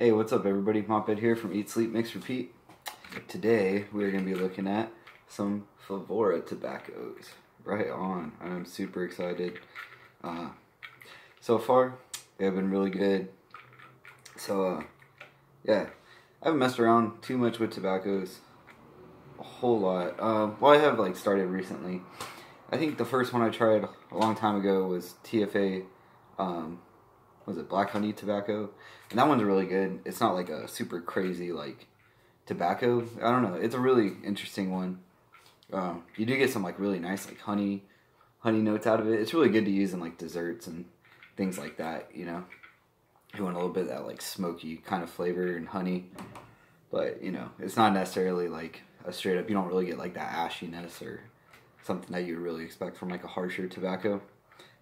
Hey, what's up everybody? MopHead here from Eat, Sleep, Mix, Repeat. Today we're going to be looking at some Flavorah tobaccos. Right on. I'm super excited. So far, they have been really good. So, yeah. I haven't messed around too much with tobaccos. A whole lot. Well, I have started recently. I think the first one I tried a long time ago was TFA, was it Black Honey Tobacco? And that one's really good. It's not like a super crazy tobacco. I don't know. It's a really interesting one. You do get some really nice honey notes out of it. It's really good to use in desserts and things like that, you know. You want a little bit of that smoky kind of flavor and honey. But, you know, it's not necessarily a straight up, you don't really get that ashiness or something that you would really expect from a harsher tobacco.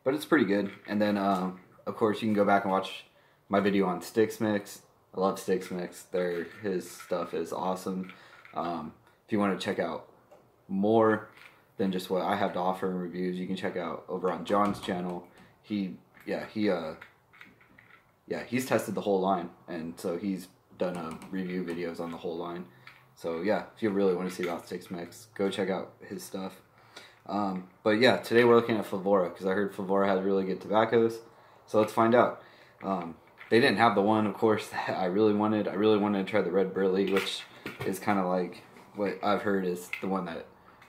But it's pretty good. And then, of course, you can go back and watch my video on Sticks Mix. I love Sticks Mix. His stuff is awesome. If you want to check out more than just what I have to offer in reviews, you can check out over on John's channel. He's tested the whole line, and so he's done review videos on the whole line. So yeah, if you really want to see about Sticks Mix, go check out his stuff. But yeah, today we're looking at Flavorah because I heard Flavorah has really good tobaccos. So let's find out. They didn't have the one, of course, that I really wanted. I really wanted to try the Red Burley, which is kind of what I've heard is the one that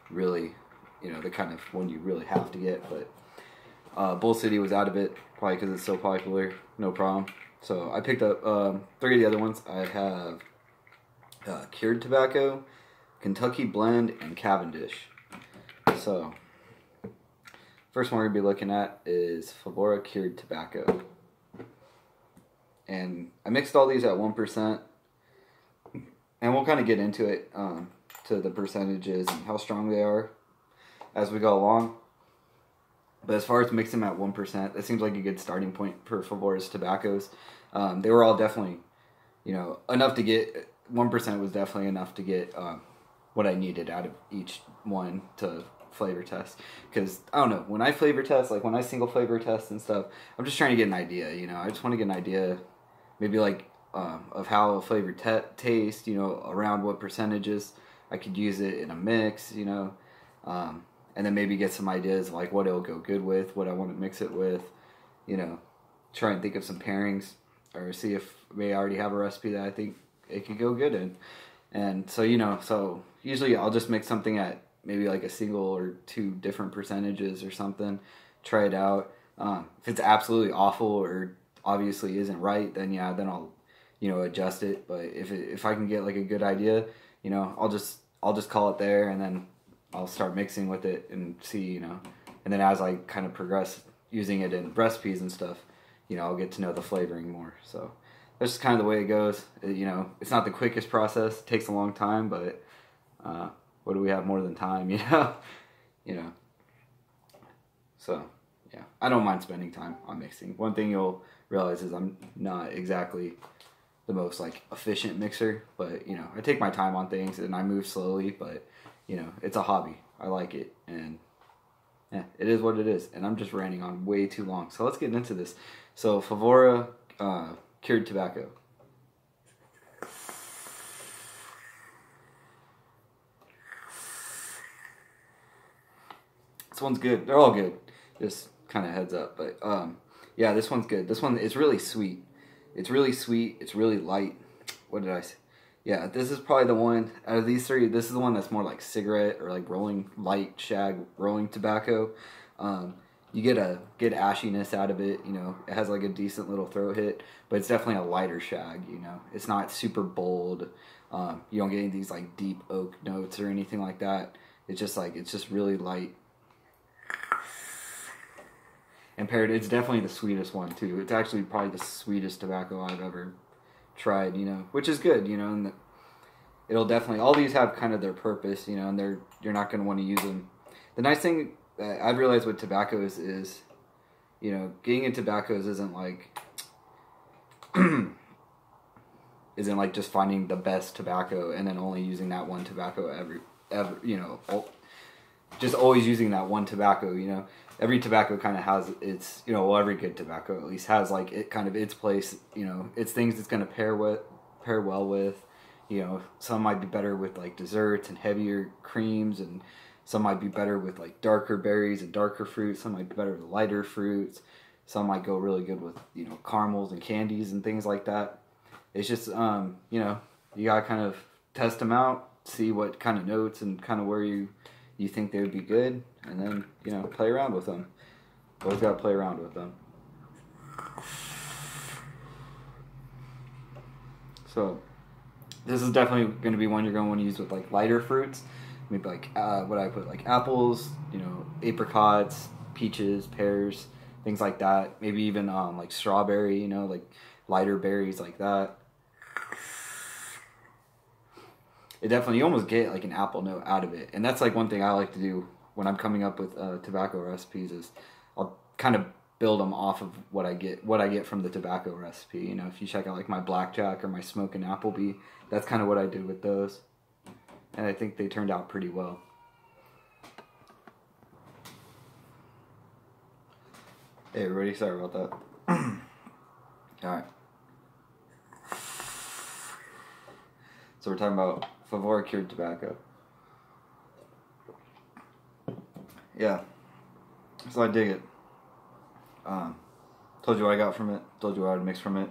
really, you know, the kind of one you really have to get. But Bull City was out of it, probably because it's so popular. No problem. So I picked up 3 of the other ones. I have Cured Tobacco, Kentucky Blend, and Cavendish. So first one we're going to be looking at is Flavorah Cured Tobacco. And I mixed all these at 1%. And we'll kind of get into it, to the percentages and how strong they are as we go along. But as far as mixing them at 1%, that seems like a good starting point for Flavorah's tobaccos. They were all definitely, you know, enough to get, 1% was definitely enough to get what I needed out of each one to flavor test. Because, I don't know, when I flavor test, when I single flavor test and stuff, I'm just trying to get an idea, you know. I just want to get an idea, maybe of how a flavor tastes, you know, around what percentages I could use it in a mix, you know. And then maybe get some ideas of what it'll go good with, what I want to mix it with, you know. Try and think of some pairings or see if they already have a recipe that I think it could go good in. And so, you know, so usually I'll just mix something at maybe a single or 2 different percentages or something, try it out. If it's absolutely awful or obviously isn't right, then yeah, then I'll, you know, adjust it. But if I can get a good idea, you know, I'll just call it there, and then I'll start mixing with it and see, you know. And then as I kind of progress using it in recipes and stuff, you know, I'll get to know the flavoring more. So that's just kind of the way it goes. You know, it's not the quickest process. It takes a long time, but what do we have more than time, you know? You know. So, yeah. I don't mind spending time on mixing. One thing you'll realize is I'm not exactly the most efficient mixer, but you know, I take my time on things and I move slowly, but you know, it's a hobby. I like it, and yeah, it is what it is. And I'm just ranting on way too long. So let's get into this. So Flavorah Cured Tobacco. This one's good. They're all good. Just kind of heads up, but yeah, this one's good. This one is really sweet. It's really sweet. It's really light. What did I say? Yeah, this is probably the one, out of these 3, this is the one that's more cigarette or rolling, light shag rolling tobacco. You get a good ashiness out of it, you know. It has a decent little throat hit, but it's definitely a lighter shag, you know. It's not super bold. You don't get any of these deep oak notes or anything like that. It's just it's just really light. And paired, it's definitely the sweetest one too. It's actually probably the sweetest tobacco I've ever tried, you know, which is good, you know. And it'll definitely, all these have kind of their purpose, you know, and you're not going to want to use them. The nice thing that I've realized with tobaccos is, you know, getting into tobaccos isn't isn't just finding the best tobacco and then only using that one tobacco ever, you know. just always using that one tobacco, you know. Every tobacco kind of has its, you know, well, every good tobacco at least has like it kind of its place, you know. It's things it's going to pair well with, you know. Some might be better with like desserts and heavier creams, and some might be better with like darker berries and darker fruits. Some might be better with lighter fruits. Some might go really good with, you know, caramels and candies and things like that. It's just, you know, you gotta kind of test them out, see what kind of notes and kind of where you think they would be good, and then, you know, play around with them. Always gotta play around with them. So this is definitely going to be one you're going to want to use with like lighter fruits. Maybe like what I put, like apples, you know, apricots, peaches, pears, things like that. Maybe even like strawberry, you know, like lighter berries like that. It definitely, you almost get like an apple note out of it. And that's like one thing I like to do when I'm coming up with tobacco recipes is I'll kind of build them off of what I get from the tobacco recipe. You know, if you check out like my blackjack or my smoking Applebee, that's kind of what I did with those. And I think they turned out pretty well. Hey everybody, sorry about that. Alright. So we're talking about Flavorah cured tobacco. Yeah. So I dig it. Told you what I got from it. Told you what I would mix from it.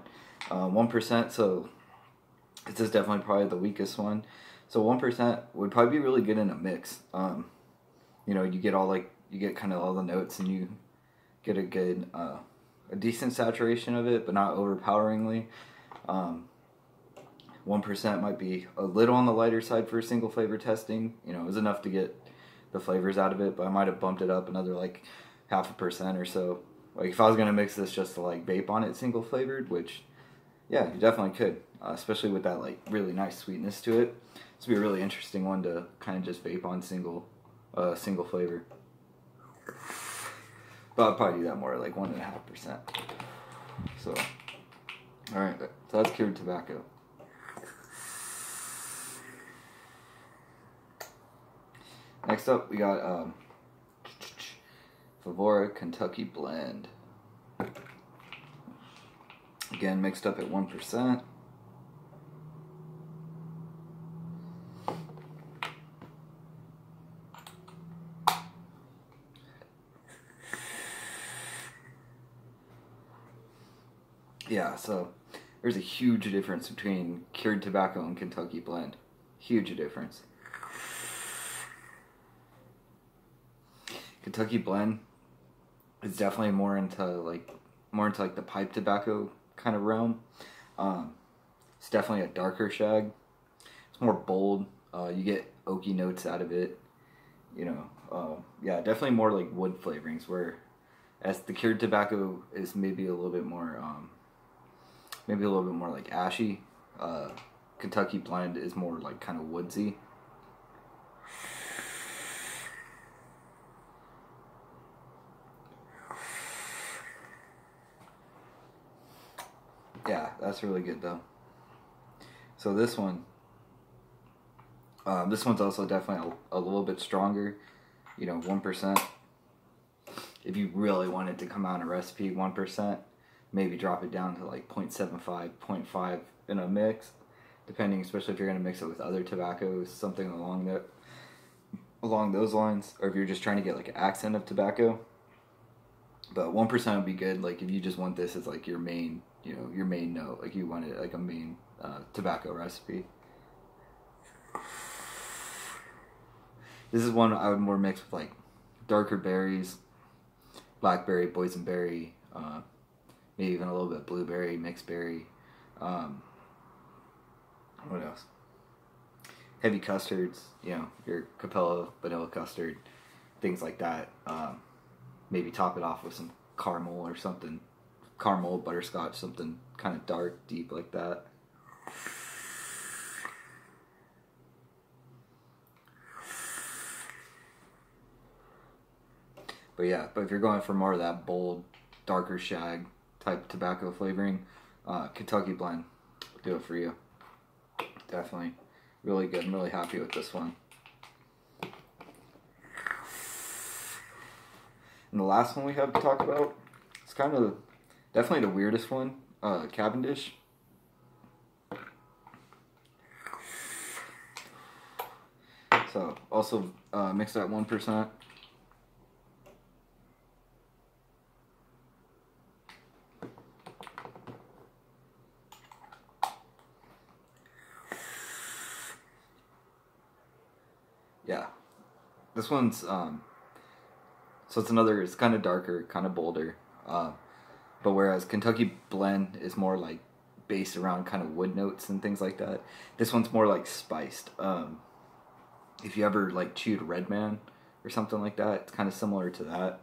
1%, so this is definitely probably the weakest one. So 1% would probably be really good in a mix. You know, you get kind of all the notes, and you get a good, a decent saturation of it, but not overpoweringly. 1% might be a little on the lighter side for single flavor testing. You know, it was enough to get the flavors out of it, but I might have bumped it up another like 0.5% or so. Like if I was gonna mix this just to like vape on it single flavored, which yeah, you definitely could, especially with that like really nice sweetness to it. This would be a really interesting one to kind of just vape on single flavor. But I'll probably do that more like 1.5%. So, all right, so that's cured tobacco. Next up, we got Flavorah Kentucky Blend. Again, mixed up at 1%. Yeah, so there's a huge difference between cured tobacco and Kentucky Blend. Huge difference. Kentucky Blend is definitely more into like the pipe tobacco kind of realm. It's definitely a darker shag. It's more bold. You get oaky notes out of it. You know, yeah, definitely more like wood flavorings. Where as the cured tobacco is maybe a little bit more like ashy. Kentucky Blend is more like kind of woodsy. Yeah, that's really good though. So this one's also definitely a little bit stronger. You know, 1%. If you really want it to come out in a recipe, 1%. Maybe drop it down to like 0.75, 0.5 in a mix, depending, especially if you're going to mix it with other tobaccos, something along those lines, or if you're just trying to get like an accent of tobacco. But 1% would be good, like if you just want this as like your main, you know, your main note, like you want it like a main tobacco recipe. This is one I would more mix with like darker berries, blackberry, boysenberry, maybe even a little bit of blueberry, mixed berry. What else? Heavy custards, you know, your Capella vanilla custard, things like that. Maybe top it off with some caramel or something. Caramel, butterscotch, something kind of dark, deep like that. But yeah, but if you're going for more of that bold, darker shag type tobacco flavoring, Kentucky Blend will do it for you. Definitely. Really good. I'm really happy with this one. And the last one we have to talk about, it's kind of definitely the weirdest one, Cavendish. So also mixed at 1%. Yeah, this one's so it's kind of darker, kind of bolder, but whereas Kentucky Blend is more like based around kind of wood notes and things like that, this one's more like spiced. If you ever like chewed Red Man or something like that, it's kind of similar to that.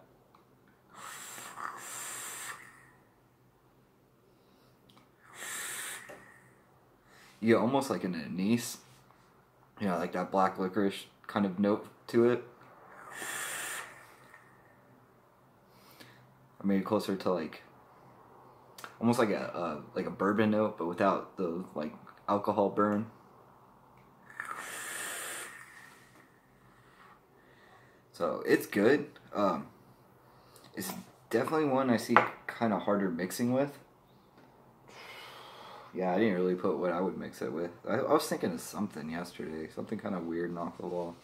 You get almost like an anise, you know, like that black licorice kind of note to it. Or maybe closer to like almost like a bourbon note, but without the like alcohol burn. So it's good. It's definitely one I see kind of harder mixing with. Yeah, I didn't really put what I would mix it with. I was thinking of something yesterday, something kind of weird and off the wall.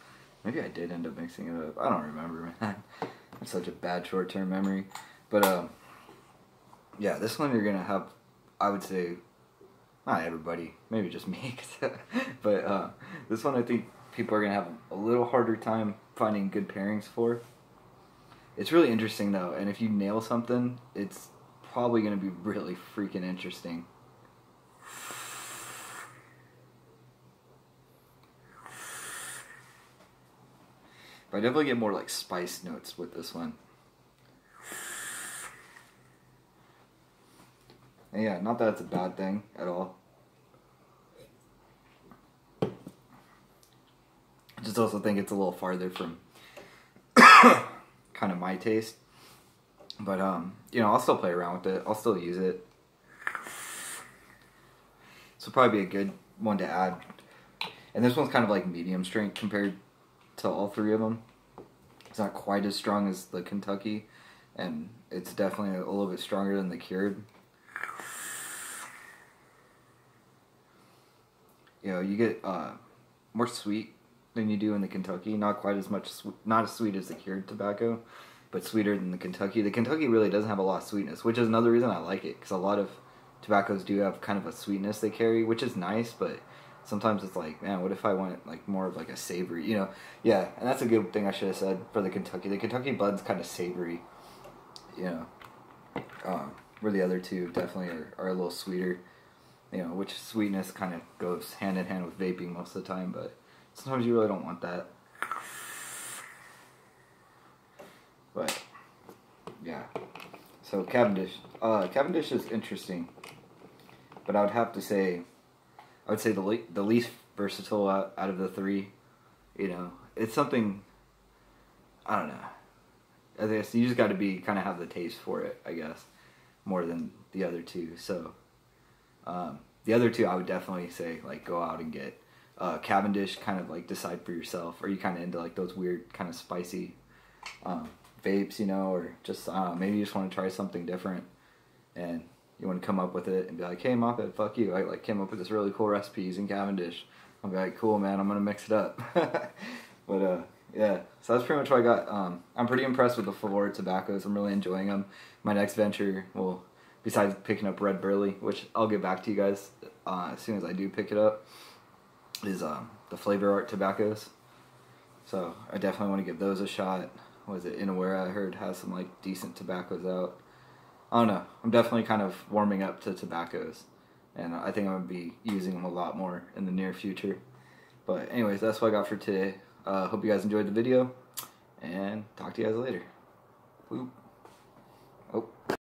Maybe I did end up mixing it up. I don't remember, man. I have such a bad short-term memory. But yeah, this one you're gonna have, I would say, not everybody, maybe just me. But this one I think people are gonna have a little harder time finding good pairings for. It's really interesting though, and if you nail something, it's probably gonna be really freaking interesting. But I definitely get more like spice notes with this one. And yeah, not that it's a bad thing at all. I just also think it's a little farther from kind of my taste. But you know, I'll still play around with it. I'll still use it. So probably be a good one to add. And this one's kind of like medium strength compared to all three of them. It's not quite as strong as the Kentucky, and it's definitely a little bit stronger than the cured. You know, you get more sweet than you do in the Kentucky. Not quite as much, not as sweet as the cured tobacco, but sweeter than the Kentucky. The Kentucky really doesn't have a lot of sweetness, which is another reason I like it, because a lot of tobaccos do have kind of a sweetness they carry, which is nice, but sometimes it's like, man, what if I want like more of like a savory, you know? Yeah, and that's a good thing I should have said for the Kentucky. The Kentucky Blend's kind of savory, you know, where the other two definitely are a little sweeter, you know, which sweetness kind of goes hand in hand with vaping most of the time, but sometimes you really don't want that. But yeah, so Cavendish. Cavendish is interesting, but I would have to say, I would say the least versatile out of the three. You know, it's something, I don't know. I guess you just got to be kind of have the taste for it, I guess, more than the other two. So the other two, I would definitely say like go out and get Cavendish. Kind of like decide for yourself. Are you kind of into like those weird kind of spicy vapes, you know, or just maybe you just want to try something different, and you want to come up with it and be like, hey, MopHead, fuck you. I like came up with this really cool recipe using Cavendish. I'll be like, cool, man, I'm going to mix it up. But, yeah, so that's pretty much what I got. I'm pretty impressed with the Flavorah tobaccos. I'm really enjoying them. My next venture will, besides picking up Red Burley, which I'll get back to you guys as soon as I do pick it up, is the Flavorah tobaccos. So I definitely want to give those a shot. Was it Inawera? I heard has some like decent tobaccos out. I don't know. I'm definitely kind of warming up to tobaccos, and I think I'm going to be using them a lot more in the near future. But anyways, that's what I got for today. Hope you guys enjoyed the video, and talk to you guys later. Boop.